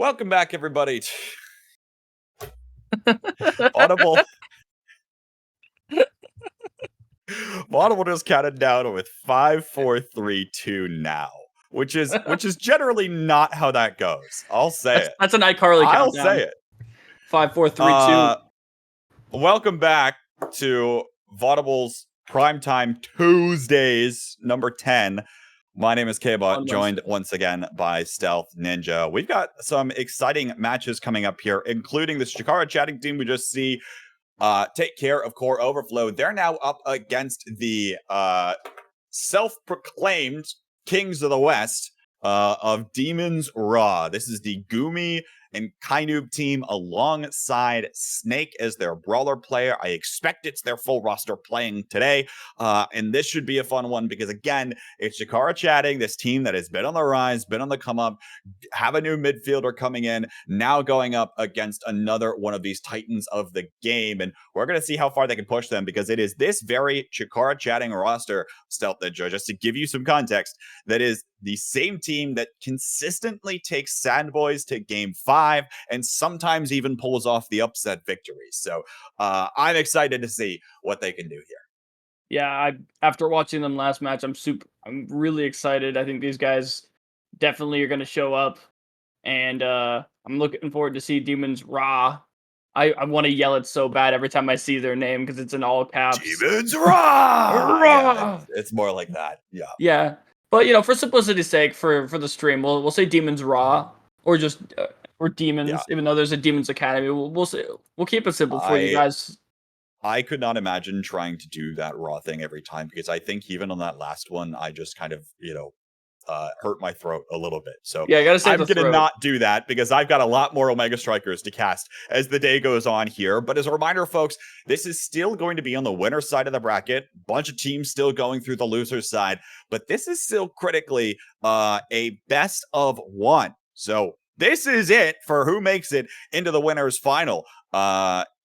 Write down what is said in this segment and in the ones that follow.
Welcome back, everybody. Audible. Audible just counted down with 5, 4, 3, 2 now, which is generally not how that goes. I'll say it. That's an iCarly countdown. I'll say it. 5, 4, 3, 2. Welcome back to Vodible's Primetime Tuesdays, number 10. My name is Kbot, joined once again by Stealthninja. We've got some exciting matches coming up here, including this Chikara chatting team we just see take care of Core Overflow. They're now up against the self-proclaimed Kings of the West of Demons Raw. This is the Goomy and kienoob team alongside Snake as their brawler player. I expect it's their full roster playing today. And this should be a fun one because, again, it's Chikara chatting, this team that has been on the rise, been on the come up, have a new midfielder coming in, now going up against another one of these titans of the game. And we're going to see how far they can push them because it is this very Chikara chatting roster, Stealthninja, just to give you some context, that is the same team that consistently takes Sad Boys to game 5 and sometimes even pulls off the upset victories. So I'm excited to see what they can do here. Yeah, after watching them last match, I'm really excited. I think these guys definitely are going to show up, and I'm looking forward to see Demons Raw. I want to yell it so bad every time I see their name because it's in all caps. Demons Raw! Yeah, it's more like that. Yeah. Yeah. But, you know, for simplicity's sake, for the stream, we'll say Demons Raw, or just or Demons, even though there's a Demons Academy. We'll keep it simple for you guys. I could not imagine trying to do that Raw thing every time because I think even on that last one, I just kind of, hurt my throat a little bit. So yeah, I gotta say I'm going to not do that because I've got a lot more Omega Strikers to cast as the day goes on here. But as a reminder, folks, this is still going to be on the winner side of the bracket. Bunch of teams still going through the loser side, but this is still critically a best of one. So this is it for who makes it into the winners final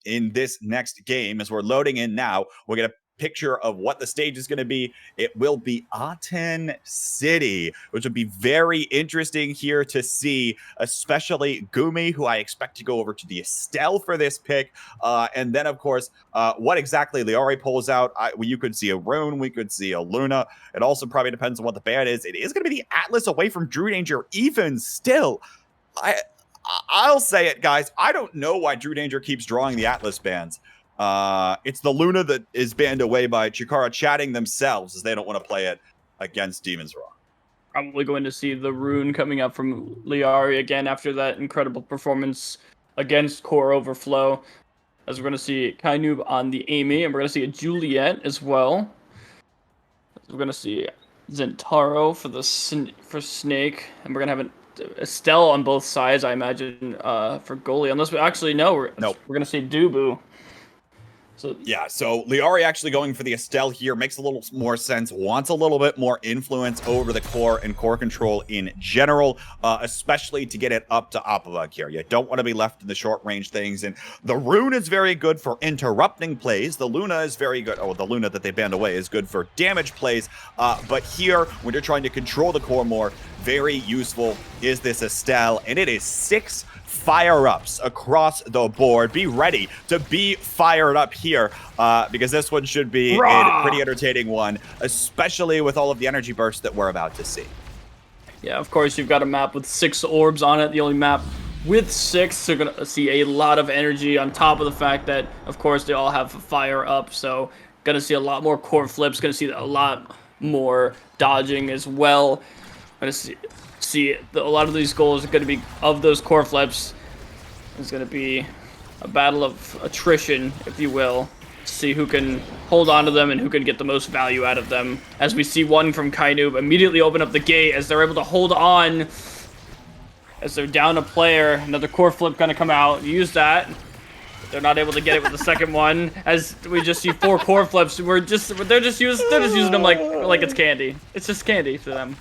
in this next game. As we're loading in now, we're going to picture of what the stage is going to be. It will be Aten City, which would be very interesting here to see, especially Goomy, who I expect to go over to the Estelle for this pick. And then, of course, what exactly Lyarri pulls out. You could see a Rune, we could see a Luna. It also probably depends on what the ban is. It is going to be the Atlas away from DrewDanger, even still. I'll say it, guys. I don't know why DrewDanger keeps drawing the Atlas bans. It's the Luna that is banned away by Chikara chatting themselves as they don't want to play it against Demons Raw. Probably going to see the Rune coming up from Lyarri again after that incredible performance against Core Overflow. As we're going to see kienoob on the Amy, and we're going to see a Juliet as well. We're going to see Zentaro for Snake, and we're going to have Estelle on both sides, I imagine, for goalie. Unless we actually know, we're going to see Dubu. So Lyarri actually going for the Estelle here makes a little more sense, wants a little bit more influence over the core and core control in general, especially to get it up to AppaBug here. You don't want to be left in the short range things, and the Rune is very good for interrupting plays. The Luna is very good. Oh, the Luna that they banned away is good for damage plays, but here, when you're trying to control the core more, very useful is this Estelle, and it is 6 fire-ups across the board. Be ready to be fired up here because this one should be a pretty entertaining one, especially with all of the energy bursts that we're about to see. Yeah, of course, you've got a map with 6 orbs on it. The only map with 6, so you're going to see a lot of energy on top of the fact that, of course, they all have fire up. So going to see a lot more core flips, going to see a lot more dodging as well. Going to see a lot of these goals are going to be of those core flips. It's going to be a battle of attrition, if you will, to see who can hold on to them and who can get the most value out of them. As we see one from kienoob immediately open up the gate as they're able to hold on. As they're down a player, another core flip going to come out. Use that. But they're not able to get it with the second one. As we just see 4 core flips, they're just using them like it's candy. It's just candy for them.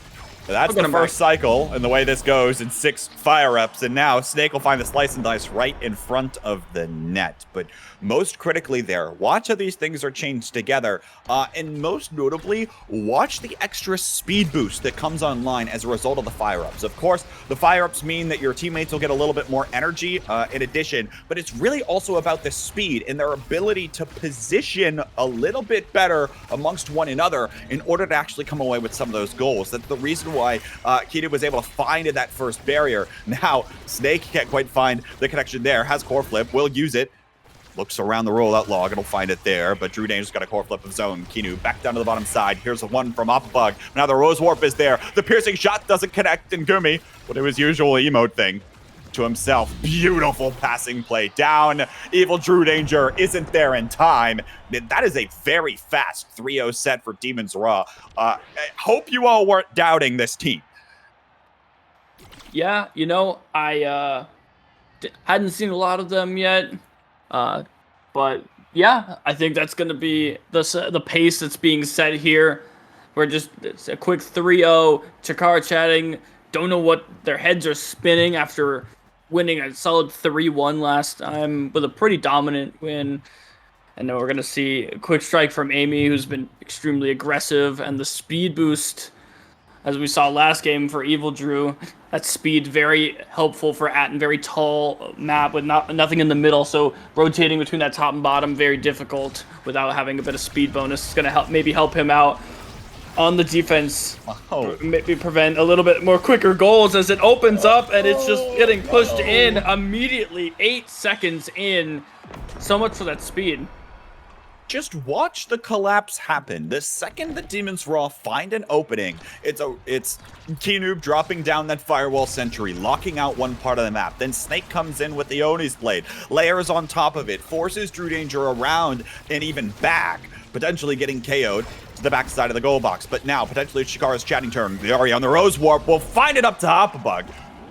That's the first cycle, and the way this goes in 6 fire-ups, and now Snake will find the slice and dice right in front of the net. But most critically there, watch how these things are changed together, and most notably, watch the extra speed boost that comes online as a result of the fire-ups. Of course, the fire-ups mean that your teammates will get a little bit more energy in addition, but it's really also about the speed and their ability to position a little bit better amongst one another in order to actually come away with some of those goals. That's the reason why kienoob was able to find that first barrier. Now, Snake can't quite find the connection there, has core flip, will use it, looks around the rollout log and will find it there, but DrewDanger's got a core flip of his own. kienoob back down to the bottom side. Here's a one from AppaBug. Now the Rose Warp is there. The piercing shot doesn't connect, and Goomy will do his usual emote thing to himself. Beautiful passing play down. EvilDrewDanger isn't there in time. That is a very fast 3-0 set for Demons Raw. I hope you all weren't doubting this team. Yeah, you know, I hadn't seen a lot of them yet, but yeah, I think that's going to be the pace that's being set here. We're just, it's a quick 3-0, Chikara chatting, don't know what their heads are spinning after winning a solid 3-1 last time with a pretty dominant win. And then we're going to see a quick strike from Amy, who's been extremely aggressive, and the speed boost, as we saw last game for EvilDrew. That speed very helpful for Atten, very tall map with nothing in the middle, so rotating between that top and bottom very difficult without having a bit of speed bonus. It's going to maybe help him out on the defense, maybe prevent a little bit more quicker goals as it opens up, and it's just getting pushed in immediately, 8 seconds in. So much for that speed. Just watch the collapse happen. The second the Demons Raw find an opening, it's kienoob dropping down that firewall sentry, locking out one part of the map. Then Snake comes in with the Oni's blade, layers on top of it, forces DrewDanger around and even back, potentially getting KO'd to the backside of the goal box. But now, potentially Chikara's chatting turn. Lyarri on the Rose Warp will find it up to AppaBug,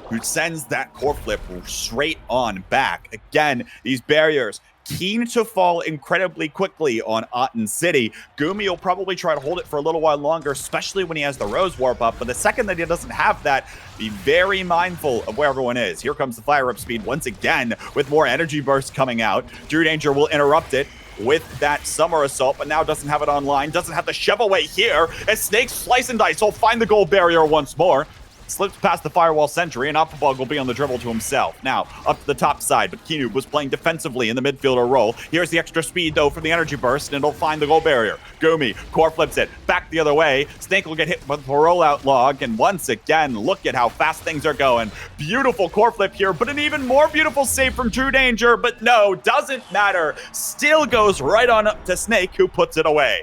who sends that core flip straight on back. Again, these barriers keen to fall incredibly quickly on Atten City. Goomy will probably try to hold it for a little while longer, especially when he has the Rose Warp up. But the second that he doesn't have that, be very mindful of where everyone is. Here comes the fire up speed once again with more energy bursts coming out. DrewDanger will interrupt it with that Summer Assault, but now doesn't have it online, doesn't have the shove away here, as Snake Slice and Dice will find the gold barrier once more. Slips past the firewall sentry, and AppaBug will be on the dribble to himself. Now, up to the top side, but kienoob was playing defensively in the midfielder role. Here's the extra speed, though, from the energy burst, and it'll find the goal barrier. Goomy, core flips it, back the other way. Snake will get hit with the rollout log, and once again, look at how fast things are going. Beautiful core flip here, but an even more beautiful save from DrewDanger, but no, doesn't matter. Still goes right on up to Snake, who puts it away.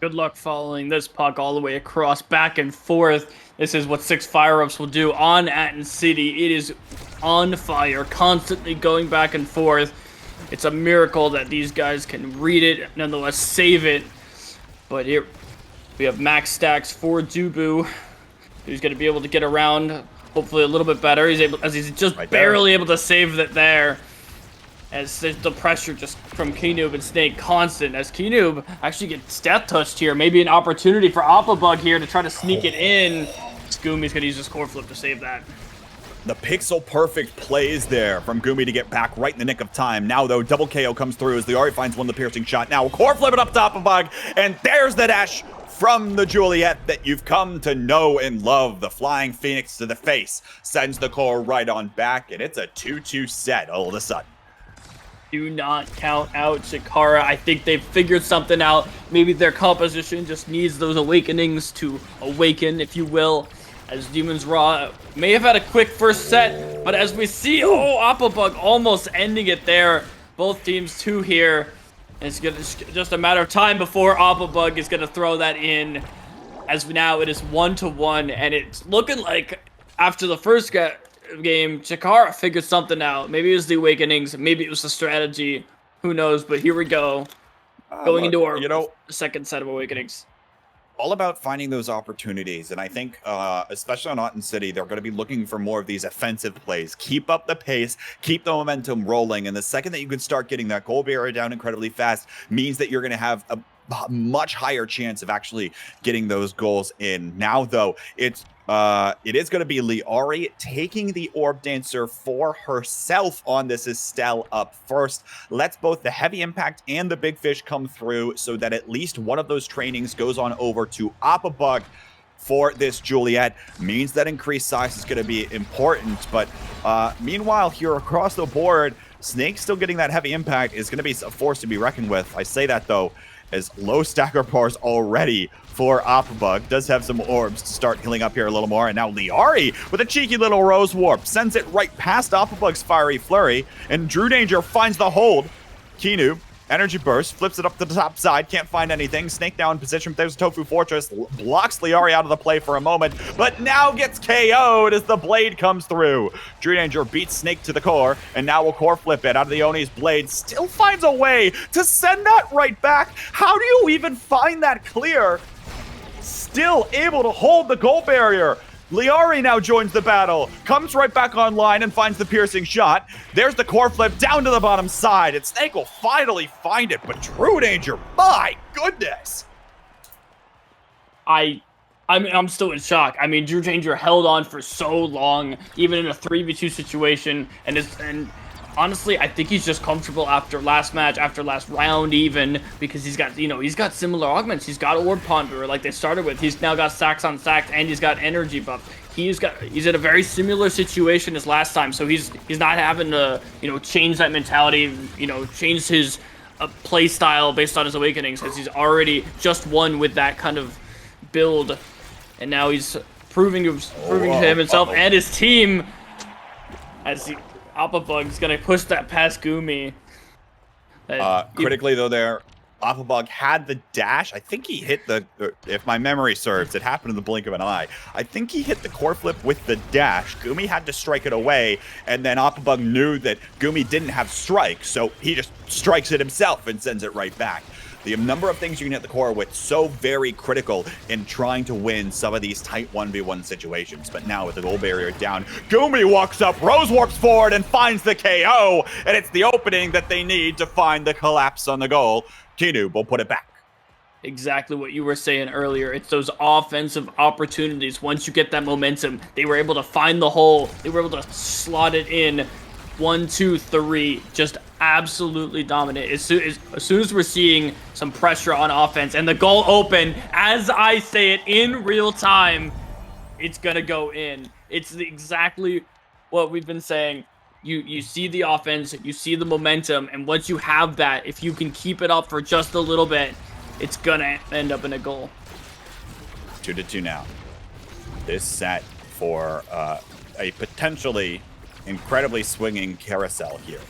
Good luck following this puck all the way across, back and forth. This is what 6 fire-ups will do on Atten City. It is on fire, constantly going back and forth. It's a miracle that these guys can read it, nonetheless save it. But here we have max stacks for Dubu, who's going to be able to get around, hopefully a little bit better. He's just right barely able to save it there. As the pressure just from kienoob and Snake constant, as kienoob actually gets death touched here. Maybe an opportunity for AppaBug here to try to sneak it in. Goomy's gonna use his core flip to save that. The pixel perfect plays there from Goomy to get back right in the nick of time. Now, though, double KO comes through as Lyarri finds one of the piercing shot. Now, core flip it up to AppaBug, and there's the dash from the Juliet that you've come to know and love. The Flying Phoenix to the face sends the core right on back, and it's a 2-2 set all of a sudden. Do not count out Chikara. I think they've figured something out. Maybe their composition just needs those awakenings to awaken, if you will. As Demons Raw may have had a quick first set, but as we see, AppaBug almost ending it there. Both teams 2 here. It's just a matter of time before AppaBug is going to throw that in. As now it is 1-1, and it's looking like after the first game, Chikara figured something out. Maybe it was the awakenings, maybe it was the strategy. Who knows? But here we go, going into our second set of awakenings. All about finding those opportunities, and I think, especially on Atten City, they're going to be looking for more of these offensive plays. Keep up the pace, keep the momentum rolling, and the second that you can start getting that goal barrier down incredibly fast means that you're going to have much higher chance of actually getting those goals in. Now, though, it is going to be Lyarri taking the Orb Dancer for herself on this Estelle up first. Lets both the heavy impact and the big fish come through so that at least one of those trainings goes on over to AppaBug for this Juliet. Means that increased size is going to be important. But meanwhile, here across the board, Snake still getting that heavy impact is going to be a force to be reckoned with. I say that, though, as low stacker bars already for AppaBug. Does have some orbs to start healing up here a little more. And now Lyarri with a cheeky little Rose Warp sends it right past AppaBug's Fiery Flurry. And DrewDanger finds the hold. kienoob, energy burst, flips it up to the top side. Can't find anything. Snake now in position. There's a Tofu Fortress. Blocks Lyarri out of the play for a moment. But now gets KO'd as the blade comes through. DrewDanger beats Snake to the core. And now will core flip it out of the Oni's blade. Still finds a way to send that right back. How do you even find that clear? Still able to hold the goal barrier. Lyarri now joins the battle, comes right back online and finds the piercing shot. There's the core flip down to the bottom side, and Snake will finally find it, but DrewDanger, my goodness! I'm still in shock. I mean, DrewDanger held on for so long, even in a 3v2 situation, and honestly, I think he's just comfortable after last match, after last round even, because he's got similar augments. He's got Orb Ponderer like they started with. He's now got stacks on stacks, and he's got energy buff. He's in a very similar situation as last time, so he's not having to change that mentality, change his play style based on his awakenings, because he's already just won with that kind of build, and now he's proving to himself and his team as AppaBug's gonna push that past Goomy. Critically though, there, AppaBug had the dash. I think he hit the, if my memory serves, it happened in the blink of an eye. I think he hit the core flip with the dash. Goomy had to strike it away, and then AppaBug knew that Goomy didn't have strike, so he just strikes it himself and sends it right back. The number of things you can hit the core with, so very critical in trying to win some of these tight 1v1 situations. But now with the goal barrier down, Goomy walks up, Rose warps forward and finds the KO. And it's the opening that they need to find the collapse on the goal. kienoob will put it back. Exactly what you were saying earlier. It's those offensive opportunities. Once you get that momentum, they were able to find the hole. They were able to slot it in. 1, 2, 3, just absolutely dominant. As soon as we're seeing some pressure on offense and the goal open, as I say it in real time, it's gonna go in. It's exactly what we've been saying. You see the offense, you see the momentum, and once you have that, if you can keep it up for just a little bit, it's gonna end up in a goal. 2-2 now. This set for a potentially incredibly swinging carousel here,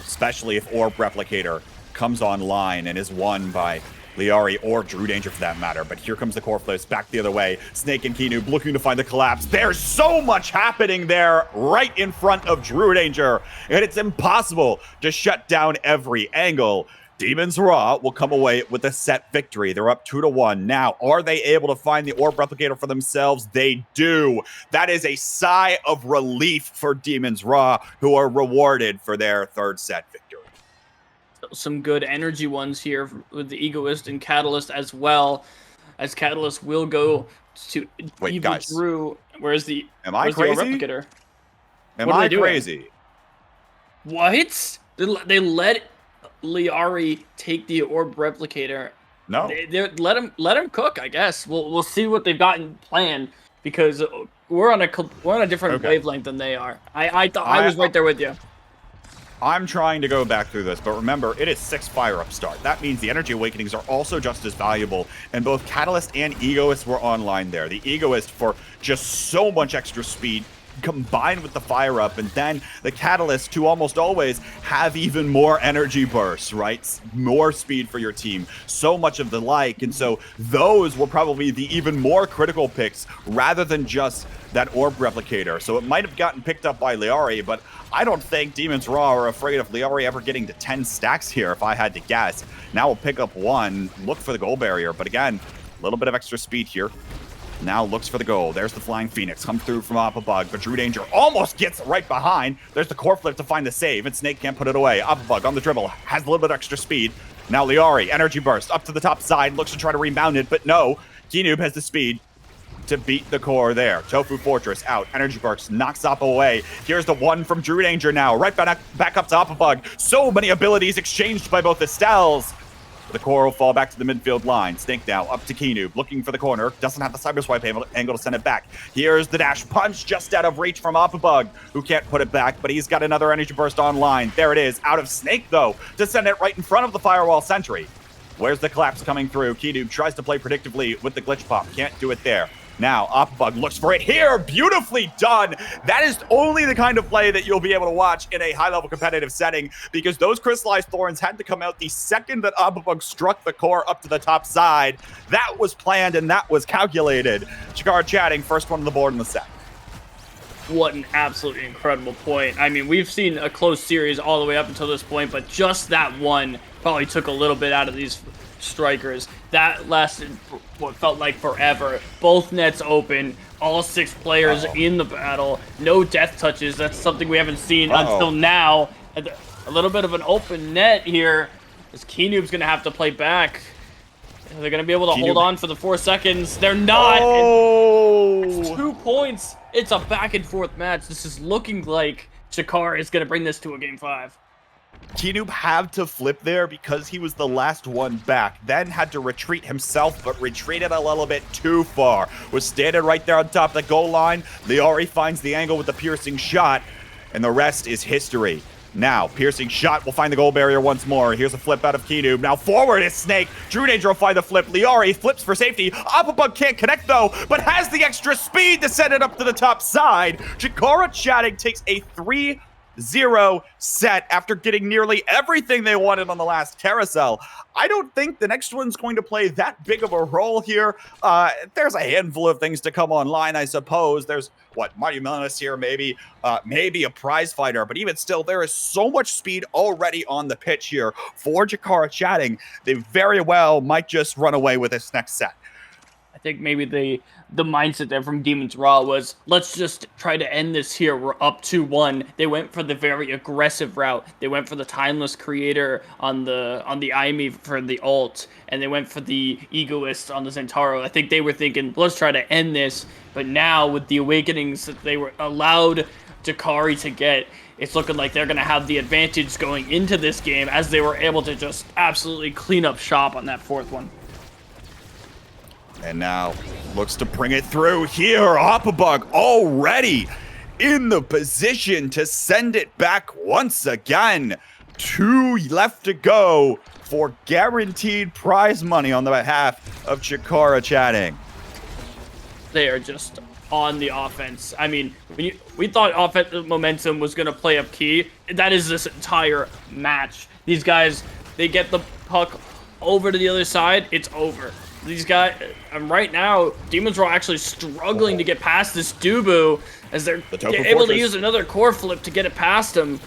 especially if Orb Replicator comes online and is won by Lyarri or DrewDanger for that matter. But here comes the core flips back the other way. Snake and kienoob looking to find the collapse. There's so much happening there right in front of DrewDanger, and it's impossible to shut down every angle. Demons Raw will come away with a set victory. They're up 2-1. Now, are they able to find the Orb Replicator for themselves? They do. That is a sigh of relief for Demons Raw, who are rewarded for their third set victory. Some good energy ones here with the Egoist and Catalyst as well, as Catalyst will go to EvilDrew. Where's the Am I crazy? The Orb Replicator? Am I crazy? What? They let Lyarri take the Orb Replicator. No, they let him cook. I guess we'll see what they've gotten planned, because we're on a different wavelength than they are. I was right there with you. I'm trying to go back through this, but remember, it is 6 fire-up start. That means the Energy Awakenings are also just as valuable, and both Catalyst and Egoist were online there. The Egoist for just so much extra speed, combined with the fire up, and then the Catalyst to almost always have even more energy bursts, right? More speed for your team, so much of the like, and so those were probably the even more critical picks rather than just that Orb Replicator. So it might have gotten picked up by Lyarri, but I don't think Demons Raw are afraid of Lyarri ever getting to 10 stacks here, if I had to guess. Now we'll pick up 1, look for the goal barrier, but again, a little bit of extra speed here. Now looks for the goal. There's the Flying Phoenix. Come through from AppaBug, but DrewDanger almost gets right behind. There's the core flip to find the save, and Snake can't put it away. AppaBug on the dribble. Has a little bit extra speed. Now Lyarri, energy burst up to the top side, looks to try to rebound it, but no. Kienoob has the speed to beat the core there. Tofu Fortress out. Energy burst knocks Appa away. Here's the one from DrewDanger now. Right back up to AppaBug. So many abilities exchanged by both the Stels. The core will fall back to the midfield line. Snake now up to Kienoob, looking for the corner. Doesn't have the cyber swipe angle to send it back. Here's the dash punch just out of reach from AppaBug, who can't put it back, but he's got another energy burst online. There it is, out of Snake though, to send it right in front of the firewall sentry. Where's the collapse coming through? Kienoob tries to play predictively with the glitch pop. Can't do it there. Now, AppaBug looks for it here. Beautifully done. That is only the kind of play that you'll be able to watch in a high-level competitive setting, because those crystallized thorns had to come out the second that AppaBug struck the core up to the top side. That was planned and that was calculated. Chikara chatting, first one on the board in the set. What an absolutely incredible point. I mean, we've seen a close series all the way up until this point, but just that one probably took a little bit out of these strikers. That lasted what felt like forever. Both nets open, all 6 players in the battle, no death touches. That's something we haven't seen until now. A little bit of an open net here, as Kienoob's gonna have to play back. They're gonna be able to hold on for the 4 seconds. They're not. It's 2 points. It's a back and forth match. This is looking like Chikara is gonna bring this to a game 5. Kienoob had to flip there because he was the last one back, then had to retreat himself, but retreated a little bit too far. Was standing right there on top of the goal line. Lyarri finds the angle with the piercing shot, and the rest is history. Now, piercing shot will find the goal barrier once more. Here's a flip out of Kienoob. Now forward is Snake. DrewDanger will find the flip. Lyarri flips for safety. AppaBug can't connect though, but has the extra speed to send it up to the top side. Chikara chatting takes a 3-0 set after getting nearly everything they wanted on the last carousel. I don't think the next one's going to play that big of a role here. There's a handful of things to come online, I suppose. There's, what, Marty Milinis here, maybe a prize fighter, but even still, there is so much speed already on the pitch here for Chikara chatting. They very well might just run away with this next set. I think maybe the mindset there from Demon's Raw was, let's just try to end this here. We're up 2-1. They went for the very aggressive route. They went for the Timeless Creator on the Aimi for the ult, and they went for the Egoist on the Zentaro. I think they were thinking, let's try to end this. But now with the awakenings that they were allowed Chikara to get, it's looking like they're going to have the advantage going into this game, as they were able to just absolutely clean up shop on that 4th one. And now looks to bring it through here. AppaBug already in the position to send it back once again. 2 left to go for guaranteed prize money on the behalf of Chikara chatting. They are just on the offense. I mean, we thought offensive momentum was going to play up key. That is this entire match. These guys, they get the puck over to the other side, it's over. These guys, right now, Demon's Raw actually struggling to get past this Dubu, as they're able to use another core flip to get it past him.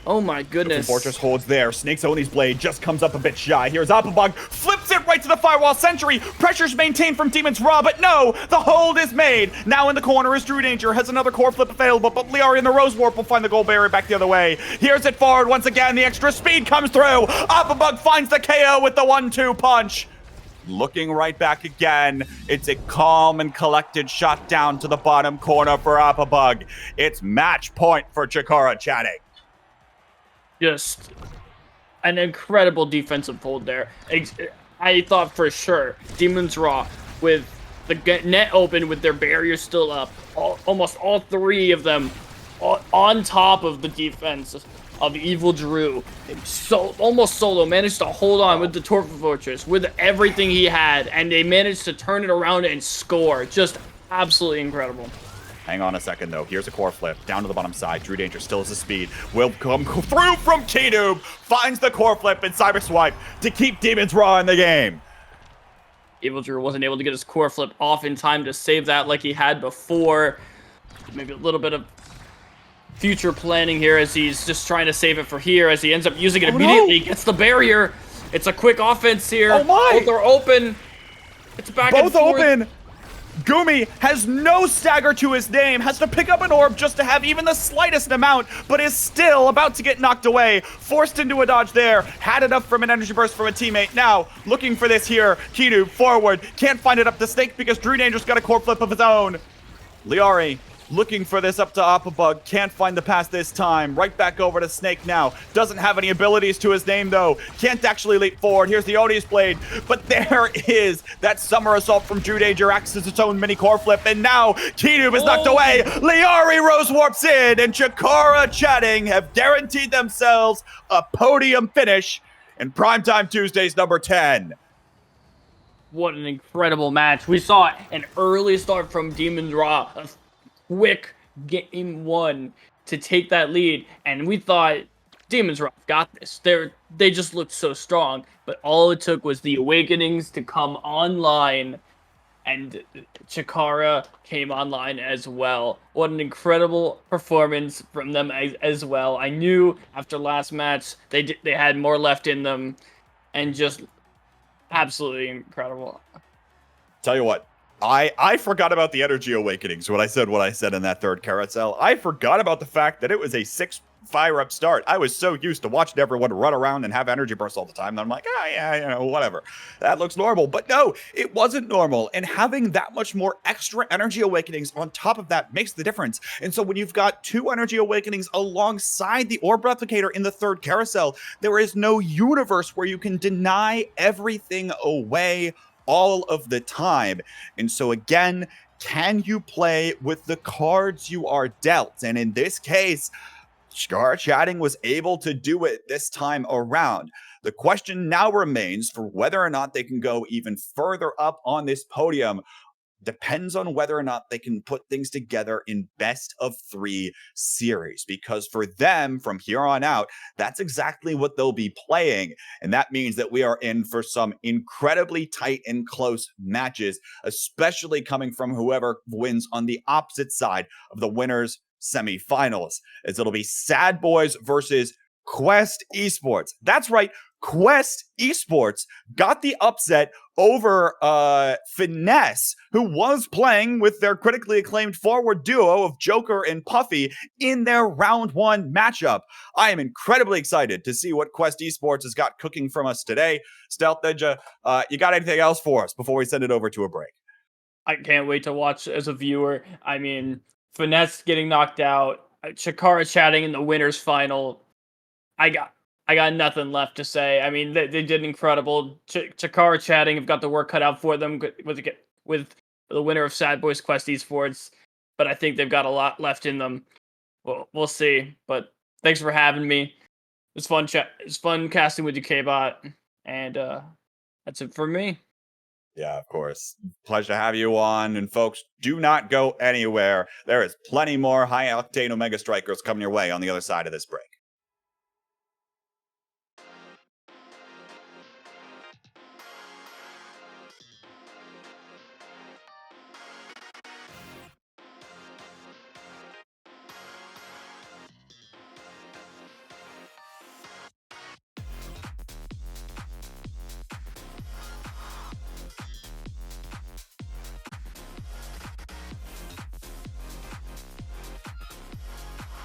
Oh my goodness. Fortress holds there. Snake's Oni's blade just comes up a bit shy. Here's AppaBug, flips it right to the firewall sentry. Pressure's maintained from Demon's Raw, but no, the hold is made. Now in the corner is DrewDanger, has another core flip available, but Lyarri in the Rose Warp will find the goal barrier back the other way. Here's it forward once again. The extra speed comes through. AppaBug finds the KO with the 1-2 punch. Looking right back again. It's a calm and collected shot down to the bottom corner for AppaBug. It's match point for Chikara chatting. Just an incredible defensive hold there. I thought for sure Demon's Raw, with the net open with their barriers still up, almost all 3 of them on top of the defense of EvilDrew, almost solo, managed to hold on with the Tofu Fortress, with everything he had, and they managed to turn it around and score. Just absolutely incredible. Hang on a second, though. Here's a core flip down to the bottom side. DrewDanger still has the speed. Will come through from Kienoob. Finds the core flip and cyber swipe to keep Demon's Raw in the game. EvilDrew wasn't able to get his core flip off in time to save that like he had before. Maybe a little bit of future planning here, as he's just trying to save it for here, as he ends up using it immediately. Gets the barrier. It's a quick offense here. Oh my! Both are open. It's back and forth. Both open. Goomy has no stagger to his name, has to pick up an orb just to have even the slightest amount, but is still about to get knocked away. Forced into a dodge there, had enough from an energy burst from a teammate. Now, looking for this here, kienoob forward, can't find it up to Snake because DrewDanger's got a core flip of his own. Lyarri looking for this up to AppaBug, can't find the pass this time. Right back over to Snake now. Doesn't have any abilities to his name though. Can't actually leap forward. Here's the Odious Blade, but there is that Summer Assault from DrewDanger, acts as its own mini core flip, and now kienoob is knocked away. Lyarri Rose warps in, and Chikara chatting have guaranteed themselves a podium finish in Primetime Tuesdays number 10. What an incredible match. We saw an early start from Demon's Raw, a quick game one to take that lead, and we thought Demon's Raw got this. They just looked so strong, but all it took was the Awakenings to come online, and Chikara came online as well. What an incredible performance from them as well. I knew after last match they had more left in them, and just absolutely incredible. Tell you what, I forgot about the energy awakenings when I said in that third carousel. I forgot about the fact that it was a 6 fire-up start. I was so used to watching everyone run around and have energy bursts all the time that I'm like, yeah, whatever. That looks normal. But no, it wasn't normal. And having that much more extra energy awakenings on top of that makes the difference. And so when you've got 2 energy awakenings alongside the orb replicator in the third carousel, there is no universe where you can deny everything away all of the time. And so again, can you play with the cards you are dealt? And in this case, Chikara chatting was able to do it this time around. The question now remains for whether or not they can go even further up on this podium. Depends on whether or not they can put things together in best of 3 series, because for them from here on out, that's exactly what they'll be playing. And that means that we are in for some incredibly tight and close matches, especially coming from whoever wins on the opposite side of the winners semifinals, as it'll be Sad Boys versus Quest Esports. That's right, Quest Esports got the upset over Finesse, who was playing with their critically acclaimed forward duo of Joker and Puffy in their round 1 matchup. I am incredibly excited to see what Quest Esports has got cooking from us today. Stealthninja, you got anything else for us before we send it over to a break? I can't wait to watch as a viewer. I mean, Finesse getting knocked out, Chikara chatting in the winners final. I got nothing left to say. I mean, they did incredible. Chikara chatting have got the work cut out for them with the winner of Sad Boys Quest Esports, but I think they've got a lot left in them. Well, we'll see. But thanks for having me. It's fun it's fun casting with you, Kbot, and that's it for me. Yeah, of course. Pleasure to have you on. And folks, do not go anywhere. There is plenty more high-octane Omega Strikers coming your way on the other side of this break.